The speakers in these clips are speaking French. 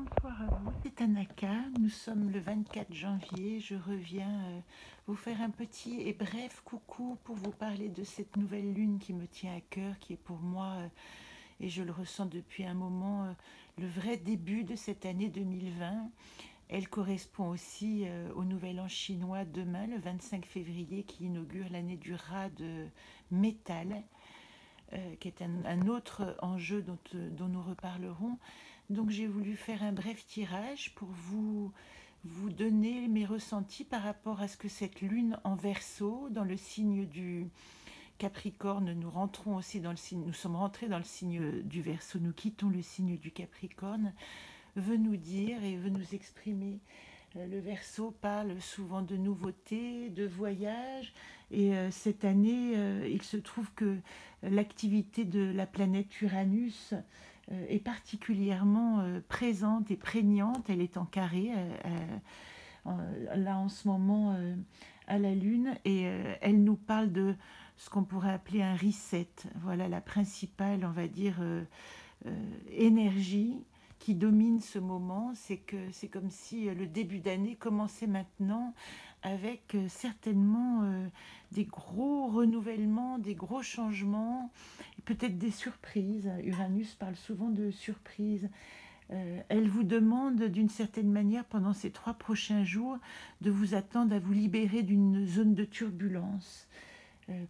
Bonsoir à vous, c'est Tanaka. Nous sommes le 24 janvier. Je reviens vous faire un petit et bref coucou pour vous parler de cette nouvelle lune qui me tient à cœur, qui est pour moi, et je le ressens depuis un moment, le vrai début de cette année 2020. Elle correspond aussi au nouvel an chinois demain, le 25 février, qui inaugure l'année du rat de métal, qui est un autre enjeu dont nous reparlerons. Donc j'ai voulu faire un bref tirage pour vous donner mes ressentis par rapport à ce que cette lune en Verseau, dans le signe du Capricorne, nous rentrons aussi dans le signe, nous sommes rentrés dans le signe du Verseau, nous quittons le signe du Capricorne, veut nous dire et veut nous exprimer. Le Verseau parle souvent de nouveautés, de voyages, et cette année, il se trouve que l'activité de la planète Uranus est particulièrement présente et prégnante. Elle est en carré, là en ce moment, à la Lune, et elle nous parle de ce qu'on pourrait appeler un reset. Voilà la principale, on va dire, énergie qui domine ce moment. C'est que c'est comme si le début d'année commençait maintenant avec certainement des gros renouvellements, des gros changements, peut-être des surprises. Uranus parle souvent de surprises. Elle vous demande d'une certaine manière pendant ces 3 prochains jours de vous attendre à vous libérer d'une zone de turbulence.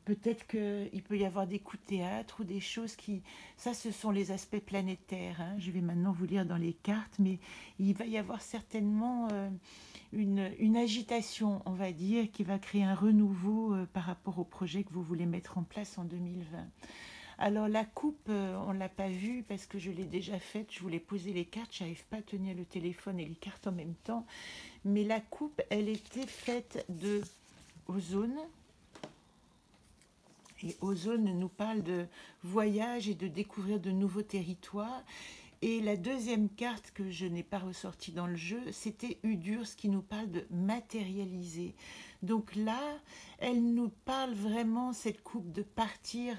Peut-être qu'il peut y avoir des coups de théâtre ou des choses qui... Ça, ce sont les aspects planétaires, hein. Je vais maintenant vous lire dans les cartes, mais il va y avoir certainement une agitation, on va dire, qui va créer un renouveau par rapport au projet que vous voulez mettre en place en 2020. Alors la coupe, on ne l'a pas vue parce que je l'ai déjà faite, je voulais poser les cartes, je n'arrive pas à tenir le téléphone et les cartes en même temps, mais la coupe, elle était faite de ozone. Et ozone nous parle de voyage et de découvrir de nouveaux territoires. Et la deuxième carte que je n'ai pas ressortie dans le jeu, c'était Udurs qui nous parle de matérialiser. Donc là, elle nous parle vraiment, cette coupe, de partir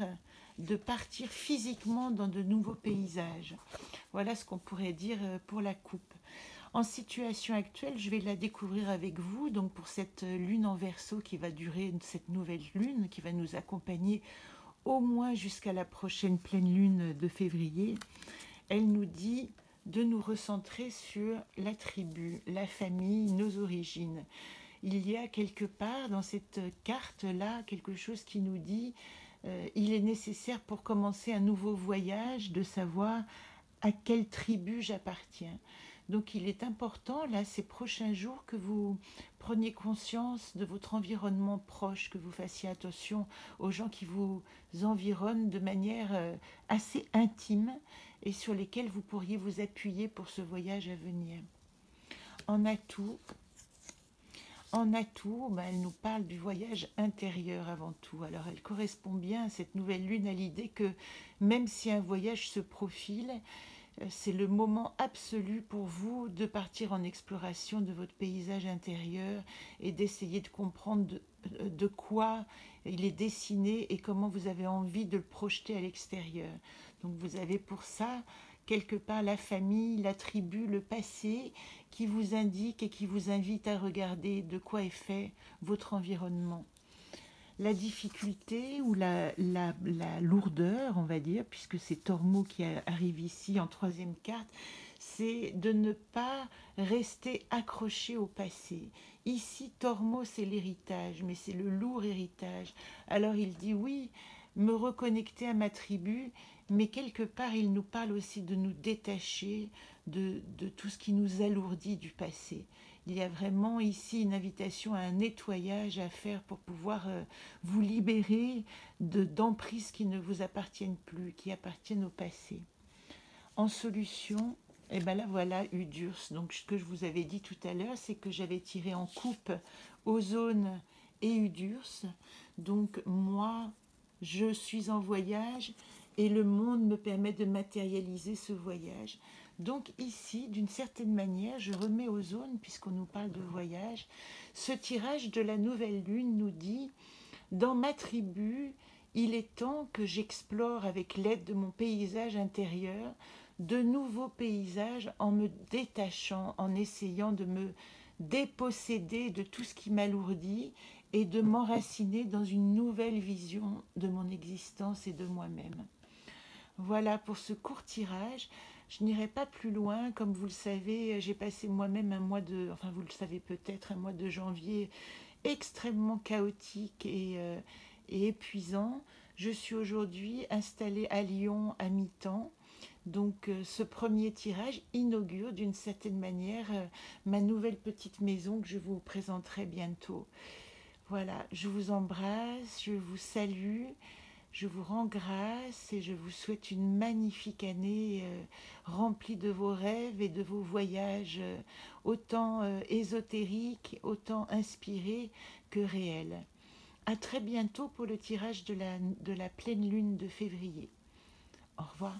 physiquement dans de nouveaux paysages. Voilà ce qu'on pourrait dire pour la coupe. En situation actuelle, je vais la découvrir avec vous, donc pour cette lune en Verseau qui va durer, cette nouvelle lune qui va nous accompagner au moins jusqu'à la prochaine pleine lune de février. Elle nous dit de nous recentrer sur la tribu, la famille, nos origines. Il y a quelque part dans cette carte-là quelque chose qui nous dit il est nécessaire pour commencer un nouveau voyage de savoir à quelle tribu j'appartiens. Donc il est important, là, ces prochains jours, que vous preniez conscience de votre environnement proche, que vous fassiez attention aux gens qui vous environnent de manière assez intime et sur lesquels vous pourriez vous appuyer pour ce voyage à venir. En atout, elle nous parle du voyage intérieur avant tout. Alors elle correspond bien à cette nouvelle lune, à l'idée que même si un voyage se profile, c'est le moment absolu pour vous de partir en exploration de votre paysage intérieur et d'essayer de comprendre de quoi il est dessiné et comment vous avez envie de le projeter à l'extérieur. Donc vous avez pour ça quelque part la famille, la tribu, le passé qui vous indique et qui vous invite à regarder de quoi est fait votre environnement. La difficulté ou la lourdeur, on va dire, puisque c'est Tormo qui arrive ici en troisième carte, c'est de ne pas rester accroché au passé. Ici, Tormo, c'est l'héritage, mais c'est le lourd héritage. Alors il dit oui, me reconnecter à ma tribu, mais quelque part, il nous parle aussi de nous détacher de tout ce qui nous alourdit du passé. Il y a vraiment ici une invitation à un nettoyage à faire pour pouvoir vous libérer d'emprises qui ne vous appartiennent plus, qui appartiennent au passé. En solution, et bien là voilà Udurs. Donc ce que je vous avais dit tout à l'heure, c'est que j'avais tiré en coupe ozone et Udurs. Donc moi, je suis en voyage et le monde me permet de matérialiser ce voyage. Donc ici, d'une certaine manière, je remets ozone, puisqu'on nous parle de voyage. Ce tirage de la nouvelle lune nous dit, dans ma tribu, il est temps que j'explore avec l'aide de mon paysage intérieur de nouveaux paysages en me détachant, en essayant de me déposséder de tout ce qui m'alourdit et de m'enraciner dans une nouvelle vision de mon existence et de moi-même. Voilà pour ce court tirage. Je n'irai pas plus loin. Comme vous le savez, j'ai passé moi-même un mois de, enfin vous le savez peut-être, un mois de janvier extrêmement chaotique et épuisant. Je suis aujourd'hui installée à Lyon à mi-temps. Donc ce premier tirage inaugure d'une certaine manière ma nouvelle petite maison que je vous présenterai bientôt. Voilà, je vous embrasse, je vous salue, je vous rends grâce et je vous souhaite une magnifique année remplie de vos rêves et de vos voyages autant ésotériques, autant inspirés que réels. À très bientôt pour le tirage de la pleine lune de février. Au revoir.